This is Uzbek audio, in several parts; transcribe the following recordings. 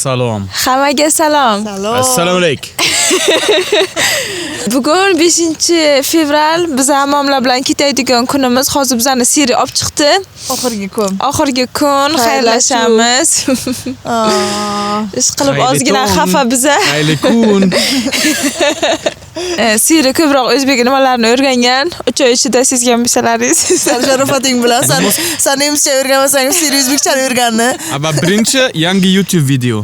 salom. Hammaga salom. Assalomu alaykum. Bugun 5-fevral biz ammamlar bilan ketadigan kunimiz. Hozir bizani Siri olib chiqdi. Oxirgi kun xayrlashamiz. Ish qilib ozgina xafa biza. Xayrli kun. Siri ko'proq o'zbek nimalarni o'rgangan. 3 oy ichida sezgan bo'lsalaringiz. Sharofating bilan sen nemischa o'rganmasang Siri o'zbekchani o'rgandi. Aba birinchi yangi YouTube video.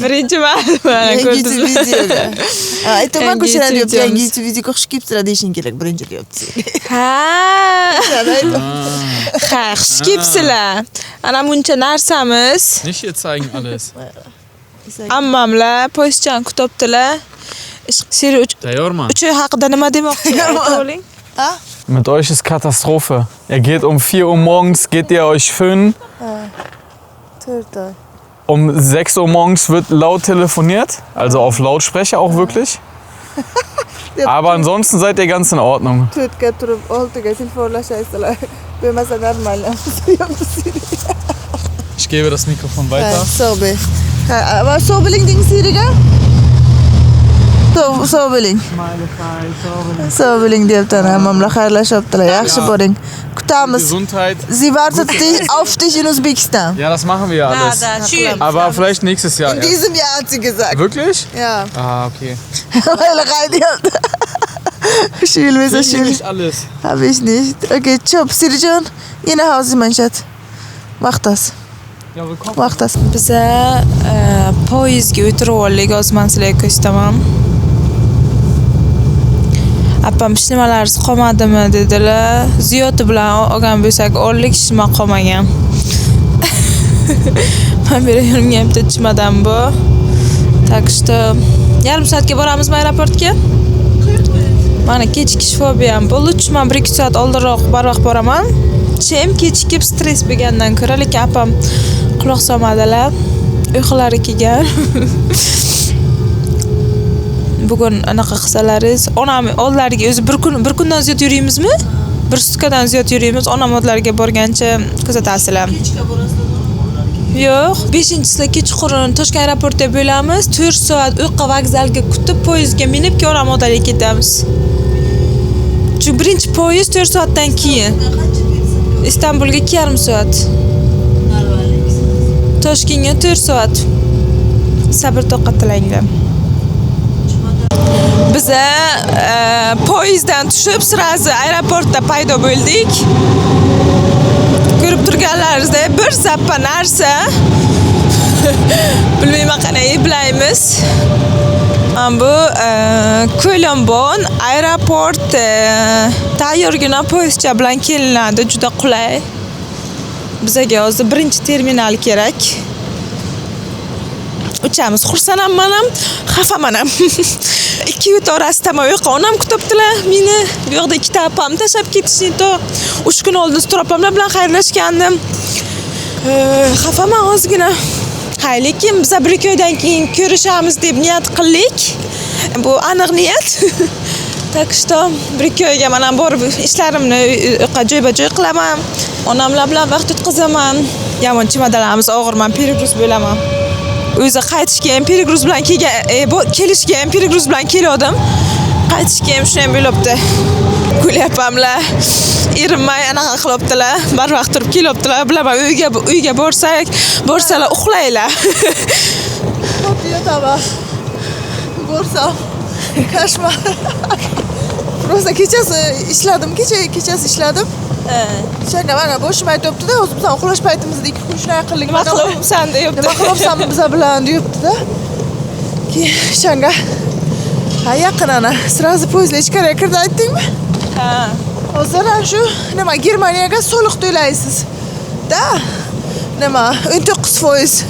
Birinchi yangi YouTube videoga. Aytman ko'chada deyapti, yangi YouTube videoga xush kelibsizlar deyishing kerak, birinchi deyapti. Ha, xush kelibsizlar. Ana buncha narsamiz. Nicht jetzt zeigen alles. Ammamlar poyezchani kutibdilar. Siri Tayyorman. 3 oy haqida nima demoqchi? Mit euch ist Katastrophe. Ihr geht um 4 Uhr morgens, geht ihr euch föhnen. Um 6 Uhr morgens wird laut telefoniert, also auf Lautsprecher auch wirklich. Aber ansonsten seid ihr ganz in Ordnung. Ich gebe das Mikrofon weiter. Aber so billing ding Siriga? So billing. So billing deyapti, hammamlar xayrlashyaptilar. Yaxshi boring. Kutamiz. Gesundheit. Sie wartet auf dich in Usbekistan. Ja, das machen wir alles. Aber vielleicht nächstes Jahr. In diesem Jahr hat sie gesagt. Wirklich? Ja. Ah, okay. Schön, wie Ich will nicht alles. Hab ich nicht. Okay, tschüss. Sirijan, geh nach Hause, mein Schatz. Mach das. Ja, willkommen. Mach das. Biza poyezdga o'tirib oldik, hozir men sizlarga ko'rsataman. Appam hech nimalarsiz qolmadimi dedilar. Ziyoti bilan olgan bo'lsak, ollik nima qolmagan. Men berayotgan bitta chimadan bu. Так что yarim soatga boramizmi aeroportga? Mana kechikish fobiyam bu. Lutf men 1-2 soat oldinroq barvaqt boraman. Chem kechikib stress bo'lgandan ko'ra, lekin appam quloq solmadilar. Uyqulari kelgan. Bugun anaqa qilsalaringiz, onam oldlariga o'zi bir kundan ziyod yurimizmi? Bir sutkadan ziyod yurimiz. Onam oldlariga borgancha kuzatasizlar. Yo'q, 5-sida kechqurun Toshkent aeroportida bo'lamiz. 4 soat uyqu vokzalga kutib poyezdga minib, onam oldlariga ketamiz. Chunki birinchi poyezd 4 soatdan keyin. Istanbulga 2,5 soat. Toshkentga 4 soat. Sabr toqat tilanglar. Biza poyezddan tushib, sirazi aeroportda paydo bo'ldik. Ko'rib turganlaringizdek bir zappa narsa. Bilmayman qanday bilaymiz. Bu Ko'lanbon aeroport tayyorgina poyezdcha bilan kelinadi, juda qulay. Bizaga hozir birinchi terminal kerak. Uchamiz, xursandman ham, xafaman ham. 2 yurt orasida uyqu onam kutibdilar. Meni bu yoqda ikkita opam tashlab ketishni to 3 kun oldin opamlar bilan xayrlashgandim. Xafaman ozgina. Lekin biz 1-2 oydan keyin ko'rishamiz deb niyat qildik. Bu aniq niyat. Так что 1-2 oyga men ham borib ishlarimni joy-joy qilaman. Onamlar bilan vaqt o'tkazaman. Yomon chimadanlarimiz og'irman, perigruz bo'laman. O'zi qaytishga ham perigruz bilan kelishga ham perigruz bilan keldim. Qaytishga ham shunday bo'libdi. Kulyapamlar. Irimay anaqa qilibdilar. Barvaqt turib kelibdilar. Bilaman, uyga borsalar uxlaylar. Yotaman. Borsam koshmar. Просто kechasi ishladim, kechasi ishladim. Shunga mana boshim aytibdi-da, o'zi biz uxlash paytimizda 2 kun shunday qildik. Nima qilibsan deyapti. Nima qilibsan biz bilan deyapti-da. Shunga yaqin ana sirazi poyezdga ichkariga kirdi aytdingmi? Ha. Hozir shu nima Germaniyaga soliq to'laysiz. Da. Nima 19%.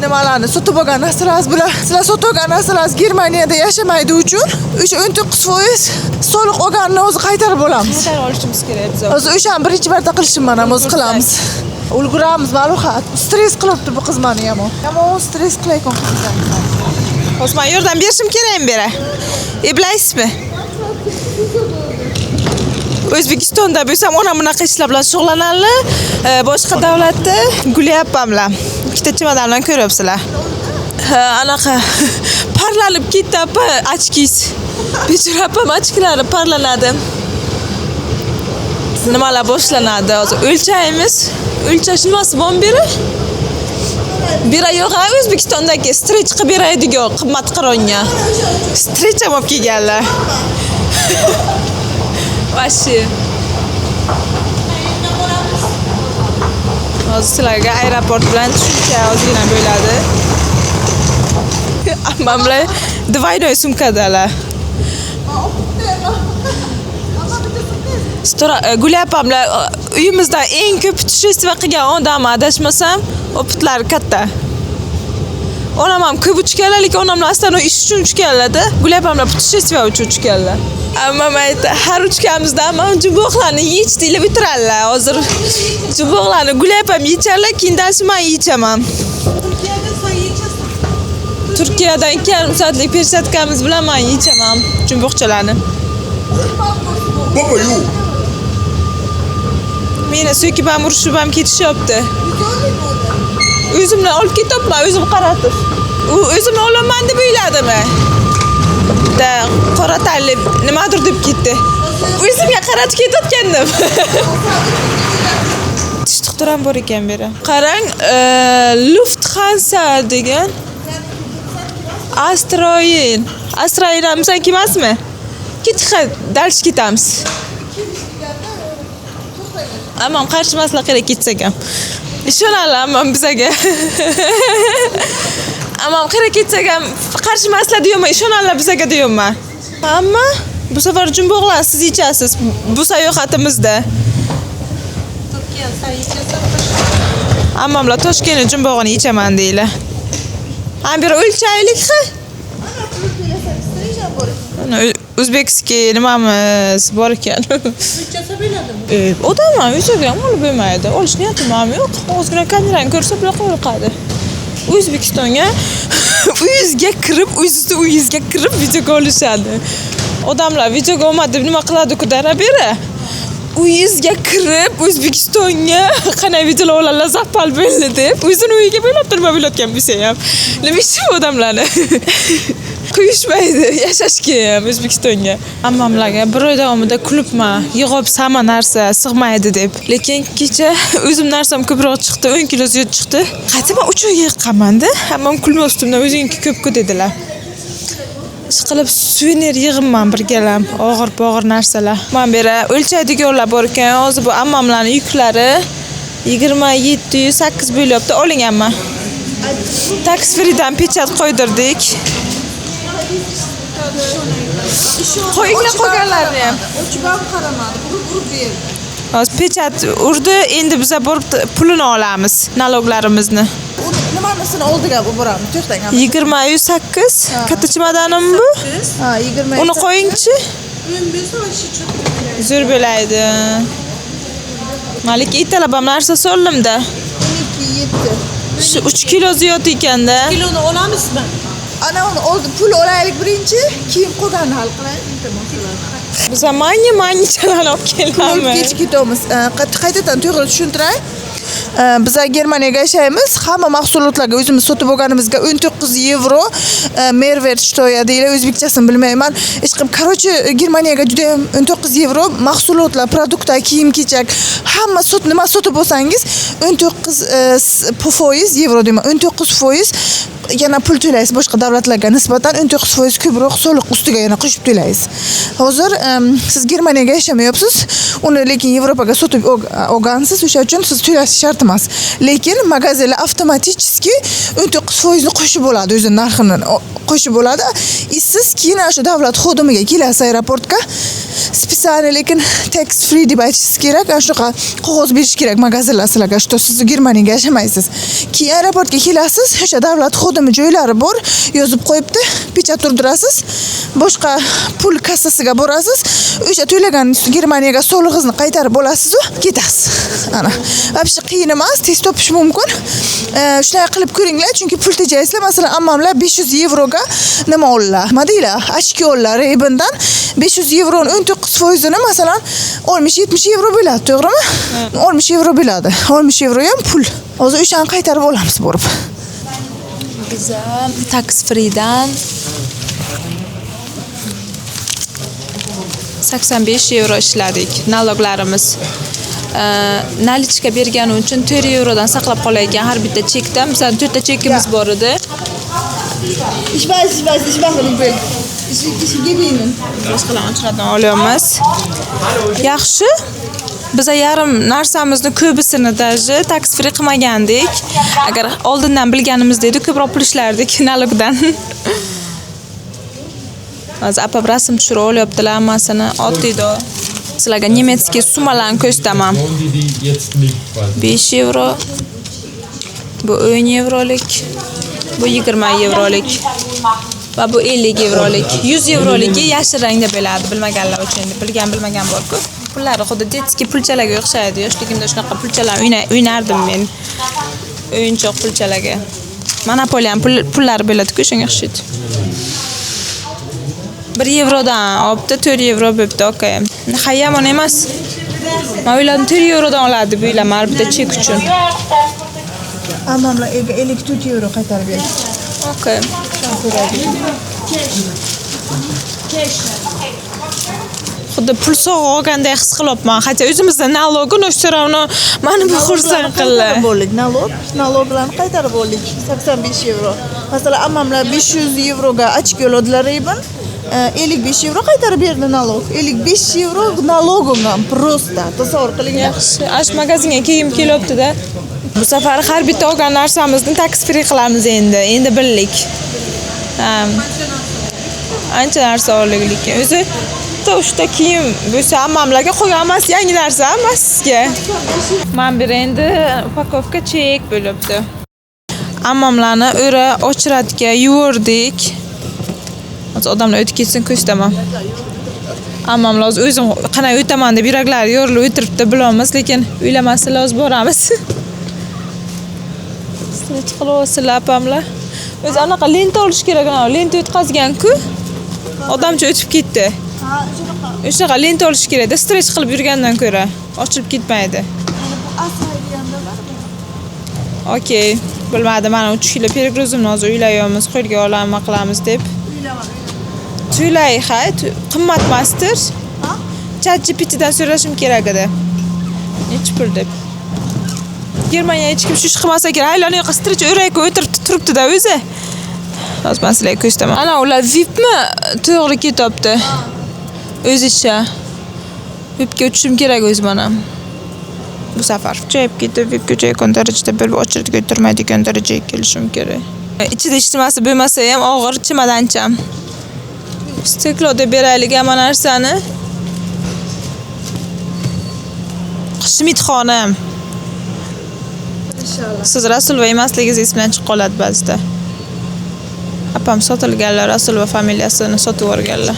Nimalarni sotib olgan narsalar bilan sizlar sotib olgan narsalar Germaniyada yashamaydi uchun o'sha 19% soliq olganni o'zi qaytarib olamiz. Qaytarib olishimiz kerak biz. Hozir o'shani birinchi marta qilishim mana o'zi qilamiz. Ulguramiz, ma'lum. Stress qilibdi bu qiz meni yomon. Yomon stress qilayotgan qizlar. Hozir men yordam berishim kerakmi bera? Bilaysizmi? O'zbekistonda bo'lsam ona bunaqa ishlar bilan shug'ullanadi. Boshqa davlatda gulyapamlar. Ikkita chimadan bilan ko'ryapsizlar. anaqa parlanib ketdi apa ochkis. Bechora apam ochklari parlanadi. Nimalar boshlanadi? Hozir o'lchaymiz. O'lchash nimasi bor beri? Bira yo'q, O'zbekistondagi strech qilib beradigan qimmat qironga. Strech ham olib kelganlar. Vashi. Hozir sizlarga aeroport bilan tushuncha ozgina bo'ladi. Ammamlar двойной sumkadalar. Gulyapamlar uyimizda eng ko'p putishestival qilgan odam adashmasam, opitlari katta. Onam ham ko'p uchganlar, lekin onamlar aslan ish uchun uchganlar-da. Gulyapamlar putishestival uchun uchganlar. Ammam aytdi, har uchganimizda ammam jumboqlarni yech deb bitirarlar. Hozir jumboqlarni Gulyapam yecharlar, keyin men yechaman. Turkiyadan 2,5 soatlik persyatkamiz bilan men yechaman jumboqchalarni. Baba yo'q. Meni so'kib ham urishib ham ketishyapti. O'zimni olib ketibman, o'zim qaratib. U o'zimni olaman deb o'yladimi? Da qora tanli nimadir deb ketdi. O'zimga qaratib ketayotgandim. Tish doktoram bor ekan beri. Qarang, Lufthansa degan Astroyin. Astroyin ham sen kemasmi? Dals ketamiz. Ammam qarshimaslar kerak ketsak ham. Ishonarlar ammam bizaga. Ammam kerak ketsak ham qarshimaslar deyman, ishonarlar bizaga deyman. Ammo bu safar jumboqlar siz yechasiz bu sayohatimizda. Turkiya sayohati. Ammamlar Toshkentning jumbog'ini yechaman deylar. Ham bir o'lchaylik. O'zbekskiy nimamiz bor ekan. O'lchasa bo'ladimi? Odamlar o'ziga ham olib bo'lmaydi. Olish niyatim ham yo'q. Ozgina kamerani ko'rsa bular qo'yqadi. O'zbekistonga uyingizga kirib video olishadi. Odamlar video olmadi deb nima qiladi-ku dara beri. Uyingizga kirib O'zbekistonga qanday videolar oladilar zappal bo'ldi deb o'zini uyiga bo'lib turmayotgan bo'lsa ham. Nima ishi odamlarni? Quyishmaydi yashashga ham O'zbekistonga. Ammamlarga bir oy davomida kulibman, yig'ib hamma narsa sig'maydi deb. Lekin kecha o'zim narsam ko'proq chiqdi, 10 kilo ziyod chiqdi. Qaytaman 3 oyga yiqqanman-da. Hammam kulib ustimdan o'zingniki ko'p-ku dedilar. Ishqilib suvenir yig'imman birgalam, og'ir narsalar. Men bera o'lchaydiganlar bor ekan. Hozir bu ammamlarning yuklari 27-8 bo'lyapti. Oling amma. Tax free'dan pechat qo'ydirdik. Qo'yinglar qolganlarni ham. O'chib ham qaramadi. Urib berdi. Hozir pechat urdi, endi biz borib pulini olamiz, naloglarimizni. Nimanisini oldiga boramiz? To'xtang. 28 katta chimodanim bu. Ha, 20. Uni qo'yingchi. Zo'r bo'laydi. Malik italabam narsa so'llimda. 12 7. Shu 3 kilo ziyod ekanda. Kiloni olamizmi? Ana uni oldi, pul olaylik birinchi, keyin qolganini hal qilaylik. Biz mangi chalani olib kelamiz. Kech ketamiz. Qaytadan to'g'ri tushuntiray. Biz Germaniyaga yashaymiz. Hamma mahsulotlarga o'zimiz sotib olganimizga 19 yevro Mehrwertsteuer deyiladi. O'zbekchasini bilmayman. Ishqim, короче, Germaniyaga juda ham 19 yevro mahsulotlar, produktlar, kiyim-kechak, hamma nima sotib olsangiz 19% yevro deyman. 19% yana pul to'laysiz boshqa davlatlarga nisbatan 19% ko'proq soliq ustiga yana qo'shib to'laysiz. Hozir siz Germaniyaga yashamayapsiz, uni lekin Yevropaga sotib olgansiz, o'sha uchun siz to'lash shart emas. Lekin magazinlar avtomatik 19% ni qo'shib oladi, o'zi narxini qo'shib oladi. Siz keyin o'sha davlat xodimiga kelasiz aeroportga, spesial lekin tax free deb aytishingiz kerak, shunaqa qog'oz berish kerak magazinlar sizlarga, что siz Germaniyaga yashamaysiz. Keyin aeroportga kelasiz, o'sha davlat xodimi joylari bor, yozib qo'yibdi, pechat urdirasiz, boshqa pul kassasiga borasiz, o'sha to'lagan Germaniyaga solig'ingizni qaytarib olasiz va ketasiz. Ana, вообще qiyin emas, tez topish mumkin. Shunday qilib ko'ringlar, chunki pul tejaysizlar. Masalan, ammamlar 500 yevroga nima oldilar? Nima deylar? Ochki oldilar Rebindan. 500 yevroning 19%ni masalan 60-70 yevro bo'ladi, to'g'rimi? 60 yevro bo'ladi. 60 yevro ham pul. Hozir o'shani qaytarib olamiz borib. Biza tax free'dan 85 euro ishladik. Naloglarimiz nalichka bergani uchun 4 eurodan saqlab qolayotgan har bitta chekdan. Bizning 4 ta chekimiz bor edi. Ich weiß, ich mache den Bild. Ich gebe Ihnen. Boshqalarni olyapmiz. Yaxshi. Biz yarim narsamizni ko'bisini даже tax free qilmagandik. Agar oldindan bilganimizda edi, ko'proq pul ishlardik nalogdan. Hozir apa rasm tushirib olyaptilar hammasini. Oddiyda. Sizlarga nemetskiy summalarni ko'rsataman. 5 euro. Bu 10 eurolik. Bu 20 eurolik. Va bu 50 eurolik. 100 euroligi yashil rangda bo'ladi. Bilmaganlar uchun. Bilmagan bor-ku. Pullari xuddi detskiy pulchalarga o'xshaydi. Yoshligimda shunaqa pulchalar o'ynardim men. O'yinchoq pulchalarga. Monopoliya pullari bo'ladi-ku, shunga o'xshaydi. 1 yevrodan olibdi, 4 yevro bo'libdi, okey. Hayyamon emas. Men o'yladim 4 yevrodan oladi bu yillar har bitta chek uchun. Ammamlar 54 euro qaytarib berdi. Okey. Xuddi pul sovg'a olgandek his qilyapman. Hatto o'zimizda nalogini o'shtaravni meni bu xursand qildi. Nalog bilan qaytarib oldik. 85 euro. Masalan, ammamlar 500 euroga ochko oldilar Rebin. 55 euro qaytarib berdi nalog. 55 euro nalogim prosta. Tasavvur qiling. Yaxshi. Ash magazinga kiyim kelyapti-da. Bu safar har bitta olgan narsamizni tax free qilamiz endi. Endi birlik. Ancha narsa oldik lekin o'zi to'shta kiyim bo'lsa ammamlarga qo'ygan emas, yangi narsa emas sizga. Men bir endi upakovka chek bo'libdi. Ammamlarni o'ra ochiratga yuvordik. Hozir odamlar o'tib ketsin ko'staman. Ammamlar o'zim qanday o'taman deb yuraklari yorilib o'tiribdi, bilamiz, lekin uylamasi lozim boramiz. Strich qilib apamlar. O'zi anaqa lenta olish kerak, lenta o'tkazgan-ku. Odamcha o'tib ketdi. O'shaqa lenta olish kerak-da, strech qilib yurgandan ko'ra ochilib ketmaydi. Okey, bilmadim, mana 3 kilo pergruzimni hozir uylayapmiz, qo'lga olamiz, qilamiz deb. Tuylay, qimmat emasdir. ChatGPTdan so'rashim kerak edi. Necha pul deb. Germaniyaga hech kim shu ish qilmasa kerak. Aylanib yoqqa strech o'rakka o'tirib turibdi-da o'zi. Hozir men sizlarga ko'rsataman. Ana ular VIPmi to'g'ri ketyapti. O'zicha. VIPga o'tishim kerak o'z mana. Bu safar kuchayib ketib, VIPga o'tayotgan darajada bo'lib ochirib o'tirmaydigan darajaga kelishim kerak. Ichida hech nimasi bo'lmasa ham og'ir chimadancham. Stekloda beraylik hamma narsani. Xishmit xonim. Inshaalloh. Siz Rasulova emasligingiz esimdan chiqib qoladi ba'zida. Apam sotilganlar, Rasulova familiyasini sotib yuborganlar.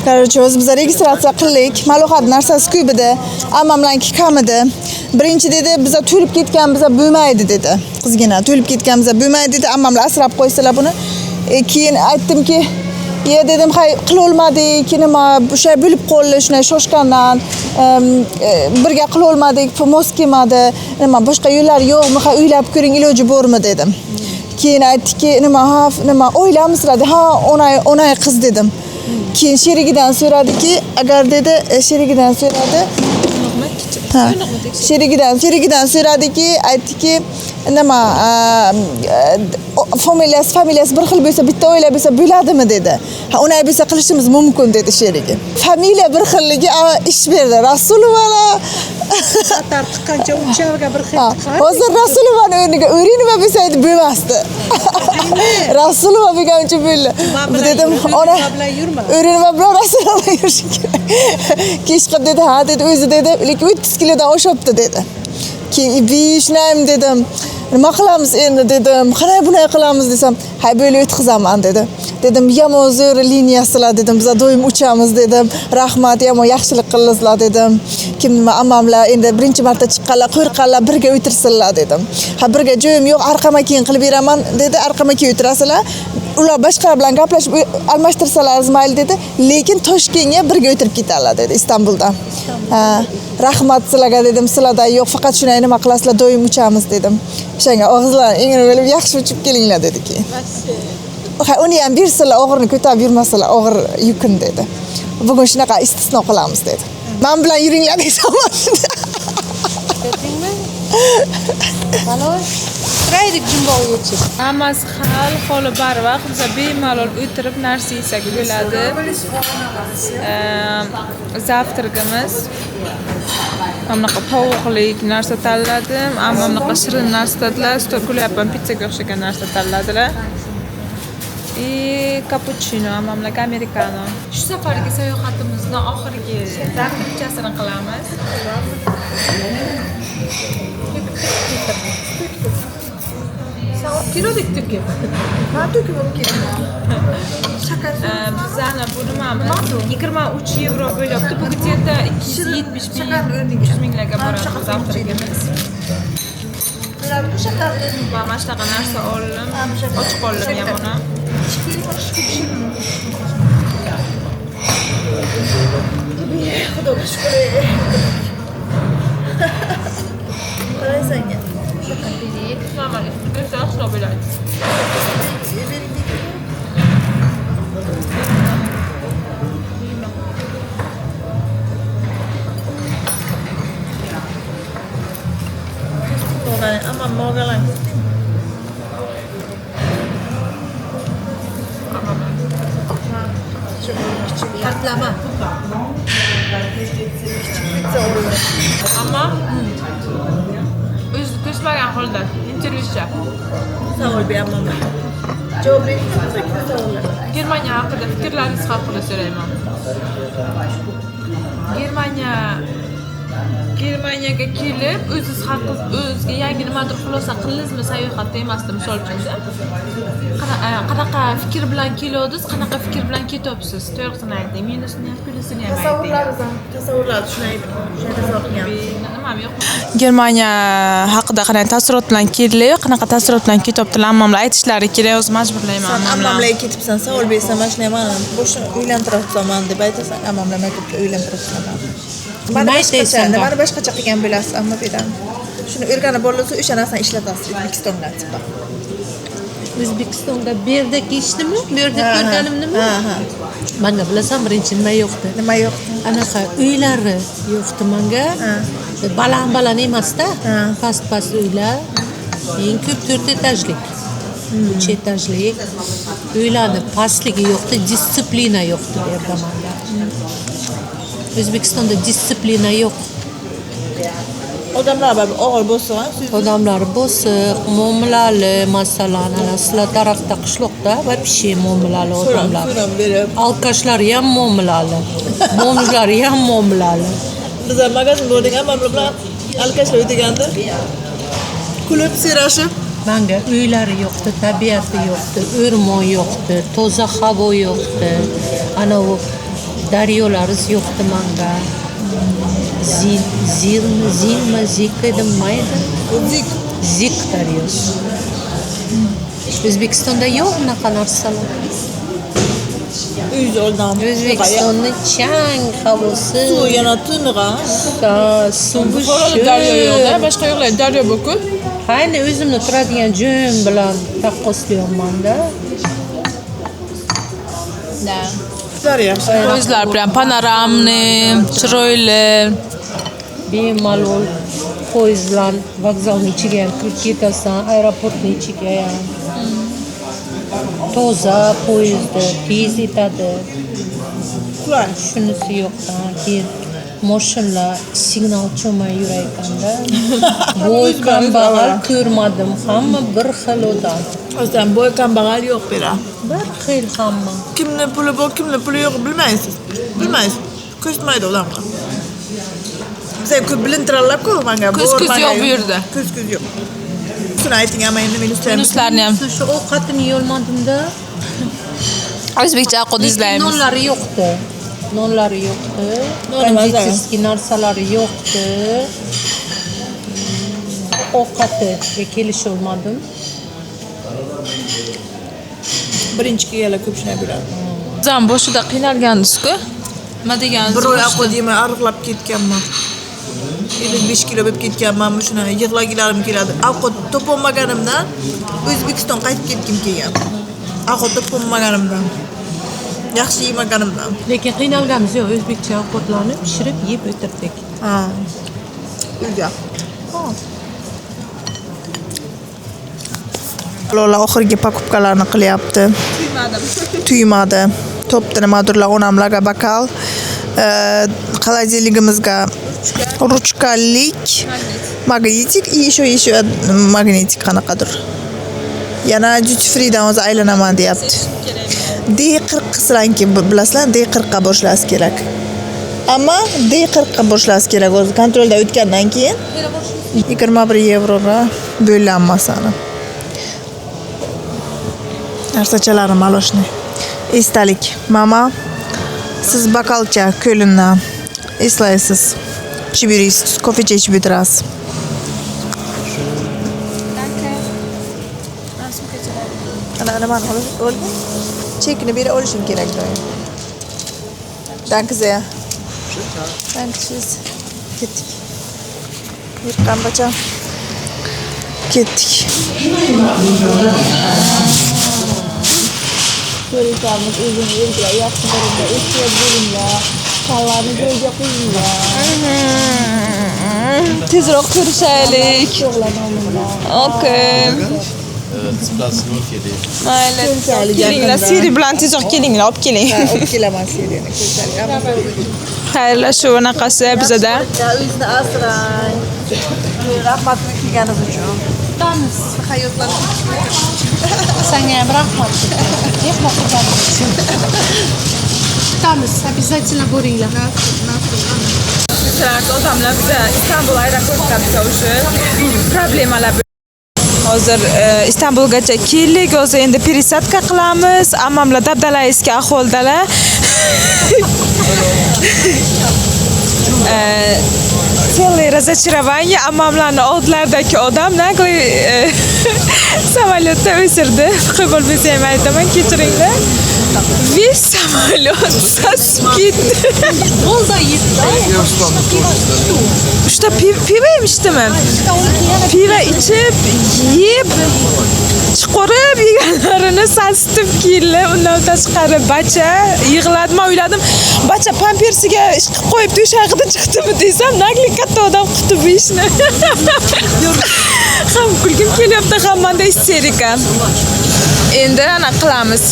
Короче, o'z biz registratsiya qildik. Ma'lumot narsasi ko'p edi. Ammamlarniki kam edi. Birinchi dedi, biza to'lib ketgan, biza bo'lmaydi dedi. Qizgina to'lib ketgan, biza bo'lmaydi dedi. Ammamlar asrab qo'ysalar buni. Keyin aytdimki, "Ya dedim, hay qila olmadik, nima o'sha bo'lib qoldi, shunday shoshgandan, birga qila olmadik, mos kelmadi, nima boshqa yo'llar yo'qmi, ha uylab ko'ring, iloji bormi" dedim. Keyin aytdiki, nima o'ylamsizlar, ha, onay qiz dedim. Keyin sherigidan so'radiki, agar dedi, sherigidan so'radi. Sherigidan so'radiki, aytdiki, nima familiyasi bir xil bo'lsa, bitta oila bo'lsa bo'ladimi dedi. Ha, unay bo'lsa qilishimiz mumkin dedi sherigi. Familiya bir xilligi ish berdi. Rasulovalar tartiqqancha uchavga bir xil chiqar. Hozir Rasulovani o'rniga o'rinova bo'lsa edi bo'lmasdi. Rasulova bo'lgancha bo'ldi. Dedim, ona o'rinova bilan Rasulova yurishi kerak. Kechqurun dedi, ha dedi, o'zi dedi, lekin 30 kilodan oshibdi dedi. Keyin "Bishnayim" dedim. "Nima qilamiz endi" dedim. "Qanday bunday qilamiz" desam, "Hay bo'lib o'tkazamiz" dedi. Dedim, "Yomon zo'r liniyasilar" dedim. "Biz doim uchamiz" dedim. "Rahmat, yomon yaxshilik qildingizlar" dedim. "Kim nima ammamlar endi birinchi marta chiqqanlar, qo'rqqanlar, birga o'tirsinlar" dedim. "Ha, birga joyim yo'q, arqama keyin qilib beraman" dedi. "Arqama keyin o'tirasizlar. ular boshqalar bilan gaplashib almashtirsalaringiz mayli dedi. Lekin Toshkentga birga o'tirib ketadilar dedi Istanbuldan. Ha, rahmat sizlarga dedim. Sizlarda yo'q, faqat shunday nima qilasizlar, doim uchamiz dedim. O'shanga og'izlarni engini bo'lib yaxshi uchib kelinglar dedi keyin. Uni ham bersalar, og'irni ko'tarib yurmasalar, og'ir yukin dedi. Bugun shunaqa istisno qilamiz dedi. Men bilan yuringlar desam. Ko'rdingmi? Xolos. Traydik jumboqgacha. Hammasi hal, holi barvaqt, biz bemalol o'tirib narsa yesak bo'ladi. Zavtragimiz bunaqa tovuqlik narsa tanladim, ammo bunaqa shirin narsa tanladilar, stokulyapman, pizzaga o'xshagan narsa tanladilar. Cappuccino, amamlak americano. Shu safargi sayohatimizning oxirgi zavtrachasini qilamiz. Kilodik tükü. Ha, tükü bo'lib ketdi. Bizani bu nimamiz 23 euro bo'lyapti. Bu где-то 270 minglarga boradi zavtragimiz. Va mana shunaqa narsa oldim. Ochiq oldim ham uni. Xudoga shukr. Qarasanga. Normal, biz aslo bo'ladi. Ama mogalan. Patlama. Ammo o'zi ko'rsatmagan holda intervyucha. Savol beraman. Javob bering. Savollar. Germaniya haqida fikrlaringiz haqida so'rayman. Germaniyaga kelib, o'zingiz o'zizga yangi nimadir xulosa qildingizmi sayohatda emasdi, misol uchun. Qanaqa fikr bilan keldingiz, qanaqa fikr bilan ketyapsiz? To'g'risini ayting, minusini ham, plusini ham ayting. Tasavvurlar tushunaydi. Nimam yo'q. Germaniya haqida qanday taassurot bilan keldilar, qanaqa taassurot bilan ketyaptilar, ammamlar aytishlari kerak, o'zim majburlayman ammamlar. Ammamlarga ketibsan, savol bersam, mana shunday mana boshni uylantiribman deb aytasan, ammamlar maktabga uylantiribman. Mana boshqacha qilgan bo'lasiz, ammo bedan. Shuni o'rganib bo'lsa, o'sha narsani ishlatasiz O'zbekistondan chiqib. O'zbekistonda bu yerda keshdimi? Bu yerda ko'rganimnimi? Ha. Menga bilasan, birinchi nima yo'qdi? Nima yo'qdi? Anaqa uylari yo'qdi menga. Baland emasda, past uylar. Eng ko'p 4 etajlik. 3 etajlik. Uylarni pastligi yo'qdi, disiplina yo'qdi bu yerda menga. O'zbekistonda disiplina yo'q. Odamlar baribir og'ir bo'lsa, Odamlar bosiq, muomalali, masalan, sizlar tarafda qishloqda вообще muomalali odamlar. Alkashlar ham muomalali. Bomjlar ham muomalali. Biz ham magazin bordik, hamma bilan alkashlar o'tganda kulib, serashib. Menga uylari yo'qdi, tabiati yo'qdi, o'rmon yo'qdi, toza havo yo'qdi. Ana u daryolariz yo'qdi menga. Zik edilmaydi. Zik daryosi. O'zbekistonda yo'q bunaqa narsalar. O'zbekistonda O'zbekistonni chang havosi. suv yana tiniq. Suv Daryo yo'qda, boshqa yo'qlar, daryo bu-ku. Hayni o'zimni turadigan joyim bilan taqqoslayapman-da. O'zlar bilan panoramni, chiroyli. Bemalol poyezd bilan vokzalni ichiga ham kirib ketasan, aeroportni ichiga ham. Toza poyezdda tez yetadi. Shunisi yo'qdan keyin mashinalar signal cho'may yurayotganda. Bo'y kambag'al ko'rmadim, hamma bir xil odam. O'zdan bo'y kambag'al yo'q bera. Bir xil hamma. Kimni puli bor, kimni puli yo'q bilmaysiz. Bilmaysiz. Ko'rsatmaydi ularga. Biza ko'p bilintiradilar-ku menga. Kuz yo'q bu yerda. Kuz yo'q. Shuni ayting, ama endi Minuslarni ham. Shu ovqatimni yeyolmadim-da. O'zbekcha o'qib izlaymiz. Nonlari yo'qdi. Konditerskiy narsalari yo'qdi. Ovqatiga kelisholmadim. Birinchi kelganlar ko'p shunday bo'ladi. Zam boshida qiynalgandingiz-ku. Nima deganingiz? Bir oy ovqat yemay ariqlab ketganman. 55 kilo bo'lib ketganman. Shuna yig'lagilarim keladi. Ovqat topolmaganimdan O'zbekiston qaytib ketgim kelgan. Ovqat topolmaganimdan. Yaxshi yemaganimdan. Lekin qiynalganmiz yo'q, o'zbekcha ovqatlarni pishirib yeb o'tirdik. Ha. Uyga. Lola oxirgi покупкаларni qilyapti. Tuymadi. Topdi nimadirlar onamlarga bakal. Холодильнигimizga ruchkalik, magnetik, еще magnetik qanaqadir. Yana duty freedan o'zi aylanaman deyapti. D40 qisranki bilasizlar, D40 ga boshlash kerak. Ammo D40 ga boshlash kerak o'zi kontroldan o'tgandan keyin 21 yevroga bo'lanmasani. Narsachalarim aloshni. Esdalik. Mama, siz bakalcha ko'lindan eslaysiz. Ichib yurasiz, kofecha ichib o'tirasiz. Ana nimani olib? Chekni berib olishim kerak doim. Danke sehr. Danke, tschüss. Ketdik. Yiqqan bacha. Ketdik. Ko'rishamiz o'zini o'rgilab, yaxshi ko'ringlar, ehtiyot bo'linglar. Qallarni joyiga qo'yinglar. Tezroq ko'rishaylik. Okay. Mayli. Kelinglar, Siri bilan tezroq kelinglar, olib keling. Olib kelaman Sirini, ko'rishalik. Xayrlashuv anaqasi bizada. O'zingizni asrang. Rahmat kelganingiz uchun. Tutamiz. Hayotlarni Senga ham rahmat. Mehmon qilganingiz uchun. Tutamiz, обязательно bo'ringlar. Sizlar odamlar biza Istanbul aeroportida biza o'sha problemalar hozir Istanbulgacha keldik, hozir endi пересадка qilamiz. Ammamlar dabdala eski ahvoldalar. Целое разочарование. Ammamlarni oldlaridagi odam nagli samolyotda o'sirdi. Qabul bo'lsam aytaman, kechiringlar. Весь самолет sasib ketdi. Bo'ldi yetdi. Что pivo ichdimi? Pivo ichib, yeb, chiqarib yeganlarini sasitib keldi. Undan tashqari bacha yig'ladi. Men o'yladim, bacha pampersiga ish qilib qo'yibdi, o'sha yoqda chiqdimi desam, nagli katta odam qildi bu ishni. Ham kulgim kelyapti, hammanda isterika. Endi ana qilamiz,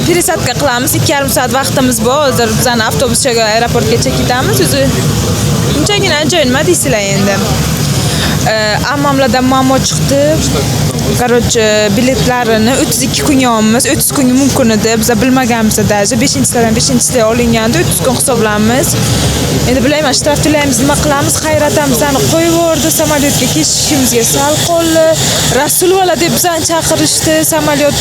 пересадка qilamiz. 2,5 soat vaqtimiz bor. Hozir bizani avtobusga aeroportgacha ketamiz. O'zi unchagina ajoyib nima deysizlar endi. Ammamlardan muammo chiqdi. Короче, biletlarini 32 kun olamiz. 30 kun mumkin edi. Biz bilmaganmiz даже 5-sida olinganda 30 kun hisoblanamiz. Endi bilayman, shtraf to'laymiz, nima qilamiz? Hayratam bizani qo'yib yubordi. Samolyotga ketishimizga sal qoldi. Rasulova deb bizani chaqirishdi. Samolyot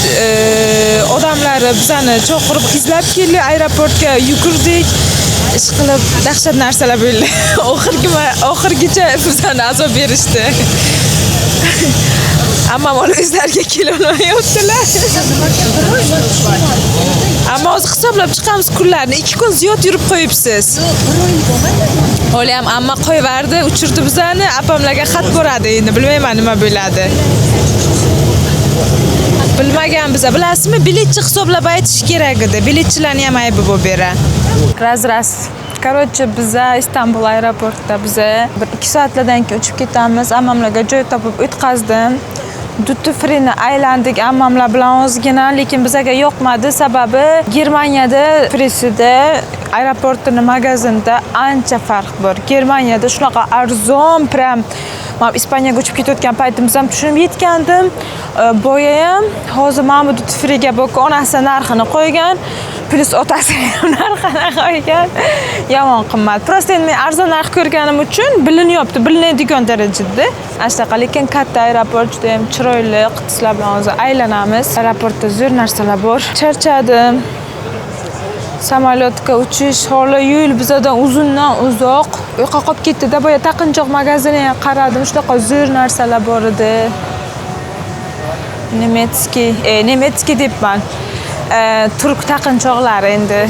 odamlari bizani chaqirib izlab keldi, aeroportga yugurdik. Ish qilib dahshat narsalar bo'ldi. Oxirgicha bizani azob berishdi. Ammo o'zlariga kelolmayaptilar. Ammo hozir hisoblab chiqamiz kunlarni. 2 kun ziyod yurib qo'yibsiz. Hali ham amma qo'yverdi, uchirdi bizani. Apamlarga xat boradi. Endi bilmayman nima bo'ladi. Bilmagan biza, bilasizmi? Biletchi hisoblab aytish kerak edi. Biletchilarni ham aybi bo'lib bera. Razras. Короче, biza Istanbul aeroportida biza 1-2 soatlardan keyin uchib ketamiz. Ammamlarga joy topib o'tkazdim. Duty freeni aylandik ammamlar bilan ozgina, lekin bizga yoqmadi. Sababi Germaniyada Frisida aeroportning magazinda ancha farq bor. Germaniyada shunaqa arzon, prям men Ispaniyaga uchib ketayotgan paytimda ham tushunib yetgandim. Boya ham hozir mana duty freega bo'lgan onasi narxini qo'ygan, plus otasi narxini qo'ygan. Yomon qimmat. Prosta endi men arzon narx ko'rganim uchun bilinyapti, bilinadigan darajada. Ashtaqa, lekin katta aeroport juda ham chiroyli, qizlar bilan hozir aylanamiz. Aeroportda zo'r narsalar bor. Charchadim. Samolyotga uchish holi yo'l bizadan uzundan uzoq. Yo'qa qolib ketdi-da, boya taqinchoq magaziniga qaradim, shunaqa zo'r narsalar bor edi. Nemetskiy debman. turk taqinchoqlari endi.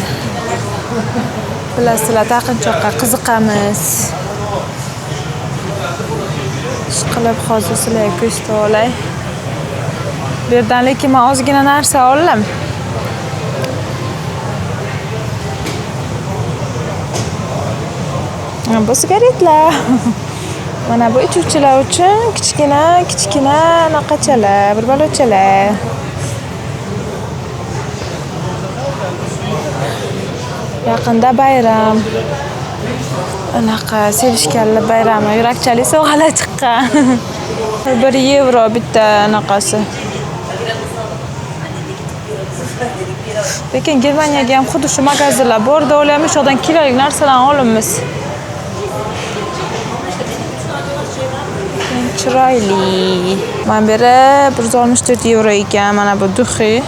Bilasizlar, taqinchoqqa qiziqamiz. Ishqilib hozir sizlarga ko'rsatib olay. Bu yerdan lekin men ozgina narsa oldim. Bu sigaretlar. Mana bu ichuvchilar uchun kichkina naqachalar, bir balochalar. Yaqinda bayram. Anaqa sevishganlar bayrami, yurakchalik sovg'alar chiqqan. 1 yevro bitta anaqasi. Lekin Germaniyaga ham xuddi shu magazinlar bor-da, ular ham o'shadan kilolik narsalarni olamiz. Chiroyli. Mana beri 164 yevro ekan. Mana bu duxi.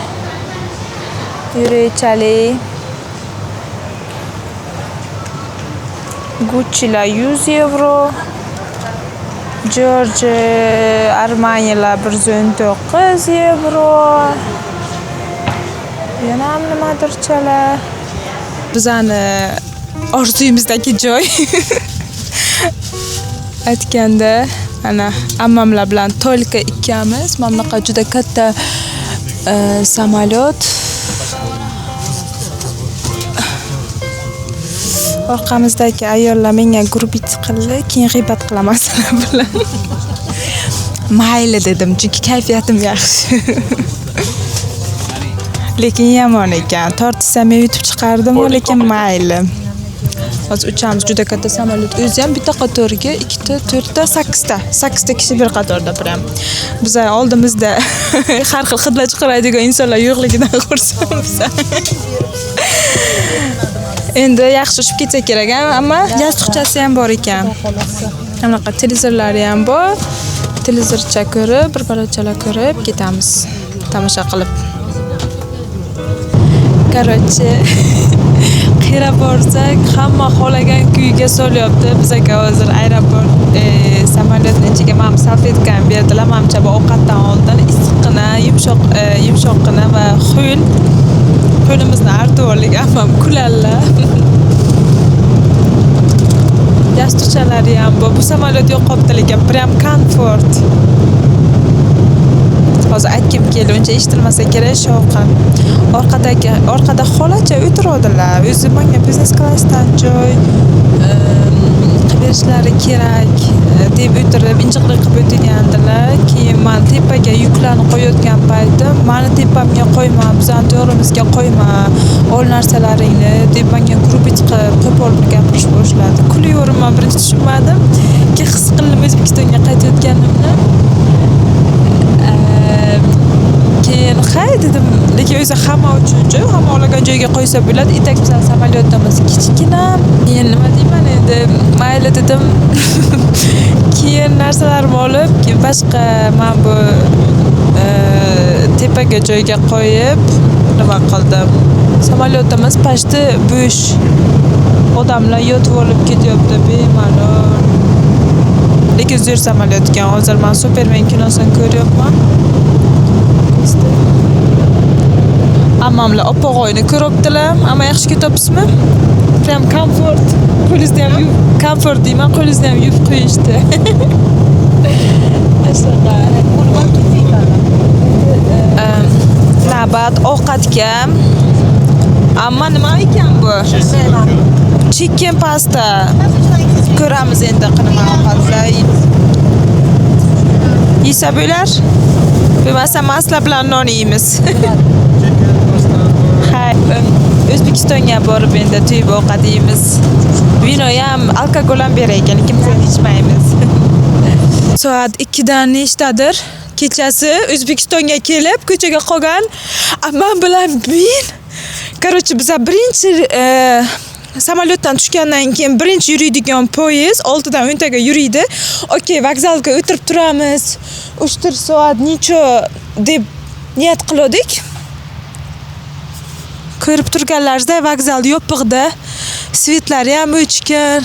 Yurakchalik. Gucci'lar 100 yevro. Giorgio Armani'lar 119 yevro. Yana ham nimadirchalar. Bizani orzuyimizdagi joy. Aytganda, ana ammamlar bilan Tolka ikkamiz. Mana bunaqa juda katta samolyot. Orqamizdagi ayollar menga gurbit qildi, keyin g'iybat qilaman sizlar bilan. Mayli dedim, chunki kayfiyatim yaxshi. Lekin yomon ekan. Tortsam men yutib chiqardim, lekin mayli. Hozir uchamiz juda katta samolyot. O'zi ham bitta qatorga 2 ta, 4 ta, 8 ta. 8 ta kishi bir qatorda turam. Biz oldimizda har xil hidlar chiqaradigan insonlar yo'qligidan xursandmiz. Endi yaxshi ushib ketsa kerak, ammo yostiqchasi ham bor ekan. Anaqa televizorlari ham bor. Televizorcha ko'rib, bir balochalar ko'rib ketamiz. Tomosha qilib. Короче, qira borsak, hamma xohlagan kuyiga solyapti. Bizga hozir aeroport samolyotning ichiga mana salfetkani berdilar. Menimcha bu ovqatdan oldin issiqqina, yumshoqqina va qo'limizni artib oldik, ammam kuladilar. Yostiqchalari ham bor. Bu samolyot yo'qotdi, lekin prям komfort. Hozir aytkim keldi, uncha eshitilmasa kerak shovqin. Orqada xolacha o'tiradilar. O'zi menga biznes klassdan joy qilib berishlari kerak deb o'tirib injiqlik qilib o'tirgandilar. Keyin men tepaga yuklarni qo'yayotgan paytim, meni tepamga qo'yma, bizani to'g'rimizga qo'yma, ol narsalaringni deb menga gurbit qilib qo'pol gapirish boshladi. Kulyapman, birinchi tushunmadim. Keyin his qildim O'zbekistonga qaytayotganimni. Keyin hay dedim, lekin o'zi hamma uchun joy, hamma olagan joyga qo'ysa bo'ladi. Itak bilan samolyotimiz kichkina. Keyin nima deyman endi, mayli dedim. Keyin narsalarimni olib, boshqa men bu tepaga joyga qo'yib nima qildim. Samolyotimiz pashti bo'sh. Odamlar yotib olib ketyapti bemalol. Lekin zo'r samolyot ekan. Hozir men Superman kinosini ko'ryapman. Ammamlar opog'oyni ko'ribdilar. Amma yaxshi ketyapsizmi? Prям komfort. Qo'lingizni ham komfort deyman, qo'lingizni ham yuvib qo'yishdi. Navbat ovqatga. Amma nima ekan bu? Chicken pasta. Ko'ramiz endi qanaqa ovqatlar. Yesa bo'lar. Bo'lmasa masla bilan non yeymiz. O'zbekistonga borib endi to'yib ovqat yeymiz. Vino ham, alkogol ham berar ekan, lekin biz ichmaymiz. Soat 2 dan nechtadir kechasi O'zbekistonga kelib, ko'chaga qolgan ammam bilan men. Короче, biz birinchi samolyotdan tushgandan keyin birinchi yuradigan poyezd 6 dan 10 taga yuriydi. Okey, vokzalga o'tirib turamiz. 3-4 soat necha deb niyat qildik. Ko'rib turganlaringizda vokzal yopiqda, svetlari ham o'chgan,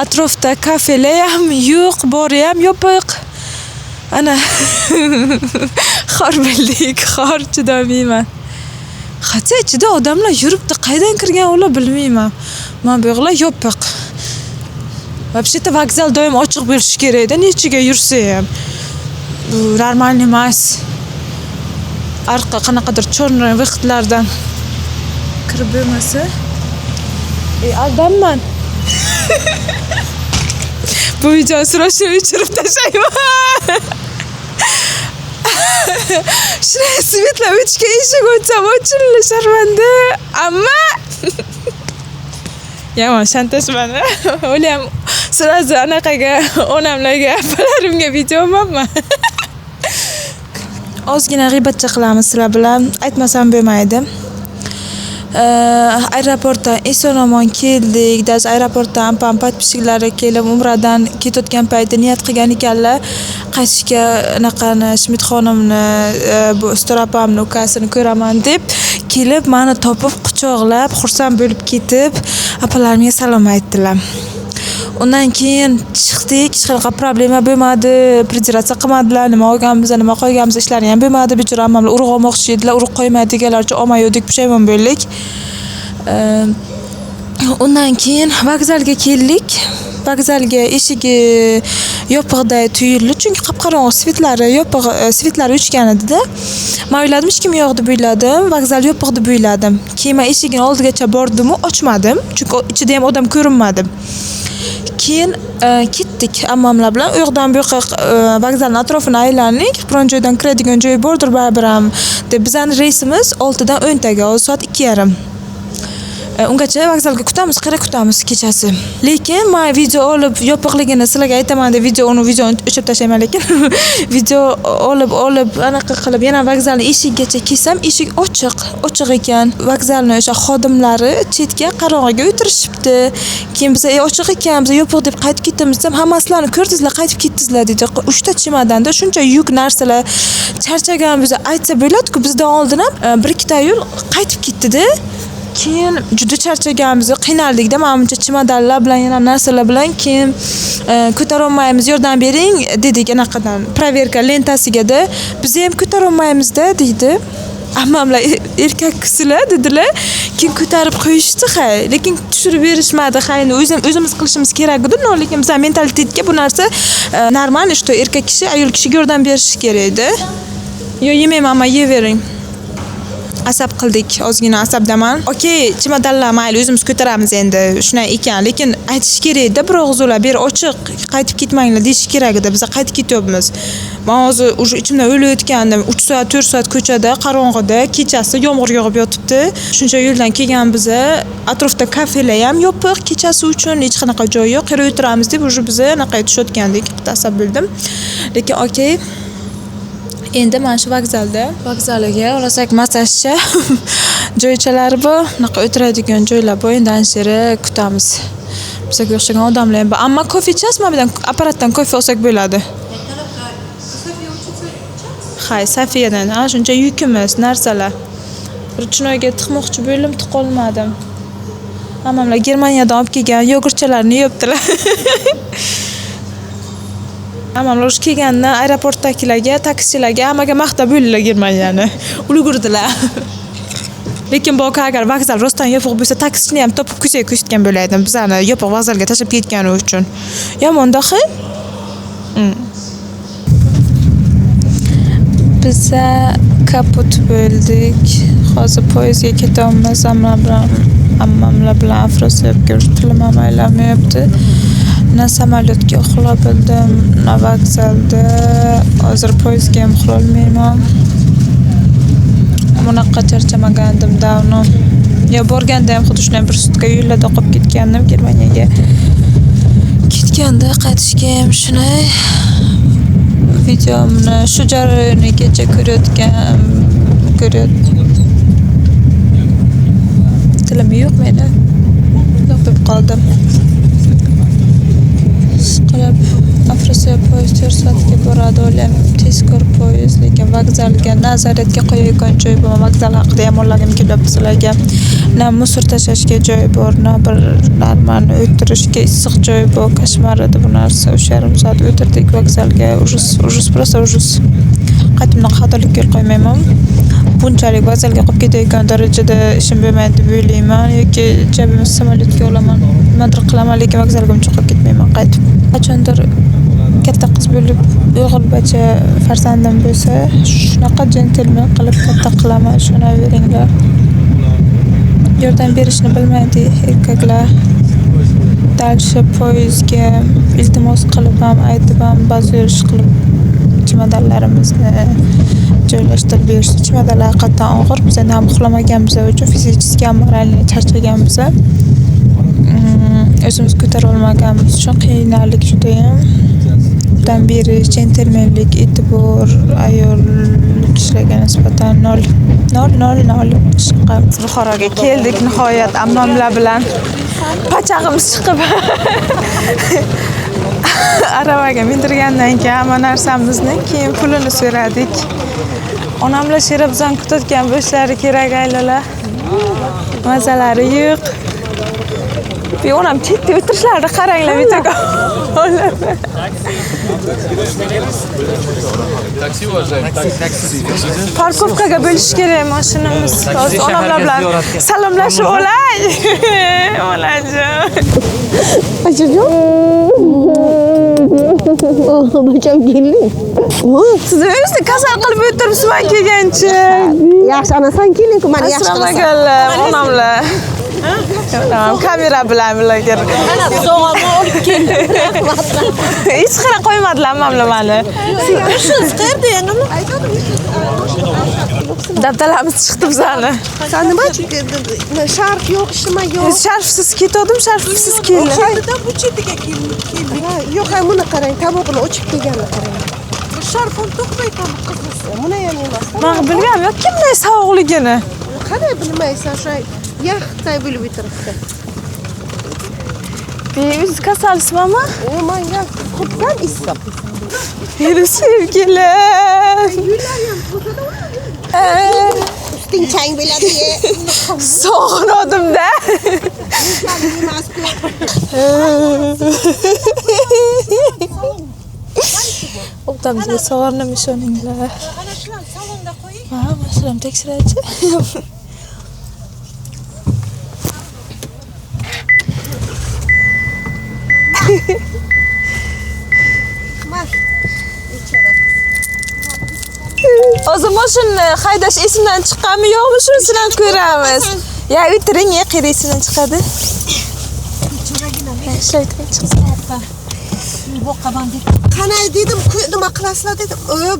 atrofda kafelar ham yo'q, bori ham yopiq. Ana xor bildik, xor chidamayman. Hatto ichida odamlar yuribdi. Qaydan kirgan ular bilmayman. Men bu yoqlar yopiq. Вообще-то vokzal doim ochiq bo'lishi kerak-da, nechiga yursa ham. Bu normal emas. Arqa qanaqadir cho'rni vaqtlardan kirib bo'lmasa. Aldamman. Bu video sırası uçurup taşıyma. Şuraya simitla 3 kişi koysam uçurulu şarmandı. Ama yaman şantaj bana. Öyle sırası anakaga, onamlarga, apalarimga videom ama. Ozgina g'iybatcha qilamiz sizlar bilan. Aytmasam bo'lmaydi. Aeroportdan eson-omon keldik. Daz aeroportdan podpischiklari kelib umradan ketayotgan payti niyat qilgan ekanlar. Qaytishga anaqani Schmidt xonimni, bu Storapamni ukasini ko'raman deb kelib meni topib quchoqlab, xursand bo'lib ketib, apalarimga salom aytdilar. Undan keyin chiqdik, hech qanaqa problema bo'lmadi, prediratsa qilmadilar, nima olganmiz, nima qo'yganmiz ishlari ham bo'lmadi. Bichora ammamlar urug' olmoqchi edilar, urug' qo'ymaydi deganlarcha olmayodik, pushaymon bo'ldik. Undan keyin vokzalga keldik. Vokzalga eshigi yopiqday tuyuldi, chunki qop-qorong'i svitlari yopiq, svitlari o'chgan edi-da. Men o'yladim, hech kim yo'q deb o'yladim, vokzal yopiq deb o'yladim. Keyin eshigini oldigacha bordim, ochmadim, chunki ichida ham odam ko'rinmadi. Keyin ketdik ammamlar bilan u yoqdan bu yoqqa vokzalning atrofini aylandik. Biron joydan kiradigan joy bordir baribir ham deb bizning reysimiz 6 dan 10 taga, soat 2:30. Ungacha vokzalga kutamiz, qara kutamiz kechasi. Lekin men video olib yopiqligini sizlarga aytaman deb videoni o'chirib tashlayman, lekin video olib anaqa qilib yana vokzalning eshigigacha kelsam, eshik ochiq ekan. Vokzalning o'sha xodimlari chetga qarog'iga o'tirishibdi. Keyin biz ochiq ekan, biz yopiq deb qaytib ketdimiz ham hammasilarni ko'rdingizlar, qaytib ketdingizlar dedi. 3 ta chemodanda shuncha yuk narsalar charchagan biz aytsa bo'ladi-ku, bizdan oldin ham 1-2 ta yo'l qaytib ketdi-da. Keyin juda charchaganmiz, qiynaldik-da, menimcha chemodonlar bilan yana narsalar bilan. Keyin ko'tara olmaymiz, yordam bering dedik anaqadan proverka lentasiga-da. Biz ham ko'tara olmaymiz-da dedi. Ammamlar erkak kishilar dedilar. Keyin ko'tarib qo'yishdi, lekin tushirib berishmadi. O'zimiz qilishimiz kerak edi, lekin bizning mentalitetga bu narsa normal, что erkak kishi ayol kishiga yordam berishi kerak edi. Yo, yemayman, amma yeyvering. Asab qildik, ozgina asabdaman. Okey, chemodonlar mayli o'zimiz ko'taramiz endi. Shunday ekan, lekin aytish kerak-da, bir og'izlar ber ochiq, qaytib ketmanglar deyish kerak edi. Biz qaytib ketyapmiz. Men hozir o'sha ichimdan o'layotgandim. 3 soat, 4 soat ko'chada, qorong'ida, kechasi yomg'ir yog'ib yotibdi. Shuncha yo'ldan kelgan biz, atrofda kafelar ham yopiq, kechasi uchun hech qanaqa joy yo'q. Qara o'tiramiz deb o'sha biz anaqa aytishayotgandik. Asab bo'ldim. Lekin okey. Endi mana shu vokzaliga olasak masajcha joychalari bor, bunaqa o'tiradigan joylar bor. Endi anshira kutamiz. Bizga o'xshagan odamlar ham bor. Ammo kofe ichasizmi? Bilan apparatdan kofe olsak bo'ladi. Hay, Safiyadan. Shuncha yukimiz, narsalar. Ruchnoyga tiqmoqchi bo'ldim, tiqolmadim. Hammamlar Germaniyadan olib kelgan yogurtchalarni yeyaptilar. Ammamlar ush kelgandan aeroportdagilarga, taksichilarga hammaga maqtab bo'ldilar Germaniyani. Ulgurdilar. Lekin bu agar vokzal rostdan yopiq bo'lsa, taksichini ham topib ko'rsatgan bo'lardim. Bizani yopiq vokzalga tashlab ketgani uchun. Yomon-da, Biz kaput bo'ldik. Hozir poyezdga ketamiz. Ammamlar bilan afrosiyobga tilim ham aylanmayapti. Na samolyotga uxlab bildim, na vokzalda. Hozir poyezdga ham uxlolmayman. Bunaqa charchamagandim davno. Ya borganda ham xuddi shunday bir sutka yo'llarda qolib ketgandim Germaniyaga. Ketganda qaytishga ham shunday. Videomni shu jarayonigacha ko'rayotgan. Tilim yo'q meni. Yo'qib qoldim. Qilib Afrosiya poyezd 4 soatga boradi, o'ylam tezkor poyezd, lekin vokzalga nazoratga qo'yayotgan joy bor. Vokzal haqida ham o'ylagim kelyapti sizlarga. Na musor tashlashga joy bor, na bir narmani o'tirishga issiq joy bor. Koshmar edi bu narsa. 3,5 soat o'tirdik vokzalga. Ujus, просто ujus. Qaytimdan xatolik yo'l qo'ymayman. bunchalik vazalga qolib ketayotgan darajada ishim bo'lmaydi deb o'ylayman yoki jabimiz samolyotga olaman nimadir qilaman lekin vokzalga uncha qolib ketmayman qaytib qachondir katta qiz bo'lib o'g'il bacha farzandim bo'lsa shunaqa jentelmen qilib katta qilaman ishonaveringlar yordam berishni bilmaydi erkaklar dalsha poyezdga iltimos qilib ham aytib ham ba'zi yurish qilib chemodanlarimizni joylashtirib berishdi chemodanlar haqiqatdan og'ir biz ham uxlamaganmiz uchun fizически ham moralniy charchaganmiz o'zimiz ko'tara olmaganimiz uchun qiynaldik judayam yordam berish jentelmenlik e'tibor ayol kishilarga nisbatan 0 chiqqan Buxoroga keldik nihoyat ammamlar bilan pachag'imiz chiqib aravaga mindirgandan keyin hamma narsamizni keyin pulini so'radik onamlar shera bizani kutayotgan bo'lishlari kerak aylalar mazalari yo'q bir onam chetda o'tirishlarni qaranglar bitta parkovkaga bo'lish kerak mashinamiz hozir onamlar bilan salomlashib olay onajon Bacham keldi. siz o'zingizni kasal qilib o'tiribsizman kelgancha Yaxshi anasan keling-ku, meni yaxshi assalomu qilasan. alaykum onamlar tamam kamera bilan bilager So'g'amni olib keldi. hech qara qo'ymadilar ammamlar meni Siz qayerda yangam? dabdalamiz chiqdi bizani Sen nima? Sharf yo'q, ishlama yo'q. sharfsiz ketdim sharfsiz keldim Bu chetiga keldik. Yo'q, ha buni qarang, tomoqni ochib kelganini qarang. Sharfim to'qmay tomoq qizsiz. Buni ham emas. men bilmadim yo kimday sovuqligini Qanday bilmaysan, shu yaxtay bo'lib o'tiribdi. o'zingiz kasalsizmi Men ya xuddan issiq. meni sevgilim Usting chang bo'ladi. sog'inodimda o'rtamizga sog'indim ishoninglar ha mashinam tekshiraychi hozir mashinani haydash esimdan chiqqanmi yo'qmi shunisidan ham ko'ramiz ya o'tiring qara esimdan chiqadi Qanay dedim, nima qilasizlar dedim.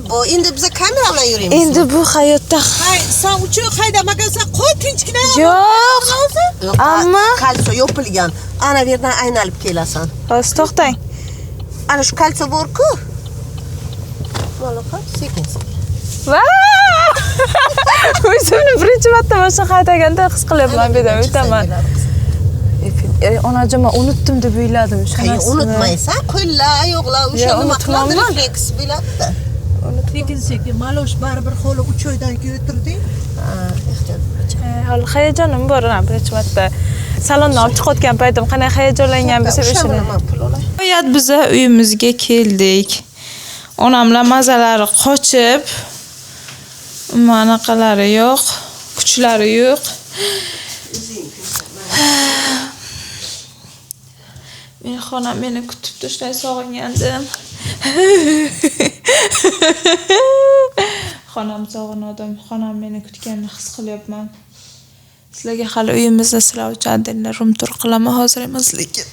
Bu endi biz kamera bilan yuramiz. endi bu hayotda Sen uchuq haydamagasan, qo'y tinchgina. yo'q ammo Kalso yopilgan. Ana bu yerdan aynalib kelasan. hozir to'xtang Ana shu kalso bor-ku. Mana qat sekin. o'zimni birinchi marta mashina haydaganda his qilyapman bu yerdan o'taman onajon men unutdim deb o'yladim Hay unutmaysan, qo'llar, oyoqlar o'sha nima qiladi, unutmayman. refleks bo'ladi-da. Sekin malosh baribir xo'la 3 oydan keyin o'tirding. hali hayajonim bor birinchi marta salondan olib chiqayotgan paytim qanday hayajonlangan bo'lsa o'shani nihoyat biz uyimizga keldik onamlar mazalari qochib manaqalari yo'q kuchlari yo'q meni xonam meni kutibdi shunday sog'ingandim xonam sog'inadim xonam meni kutganini his qilyapman sizlarga hali uyimizni sizlar uchun отдельно room tur qilaman hozir emas lekin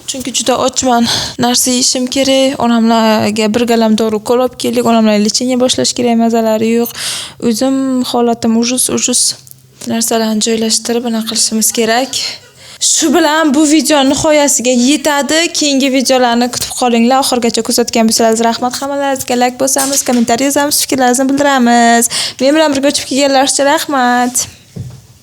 chunki juda ochman narsa yeyishim kerak onamlarga bir galam dori ukol olib keldik onamlar lecheniya boshlash kerak mazalari yo'q o'zim holatim ujus narsalarni joylashtirib anaqa qilishimiz kerak shu bilan bu video nihoyasiga yetadi keyingi videolarni kutib qolinglar oxirigacha kuzatgan bo'lsangiz rahmat hammalaringizga like bosamiz kommentariy yozamiz fikrlaringizni bildiramiz men bilan birga o'tib kelganlar uchun rahmat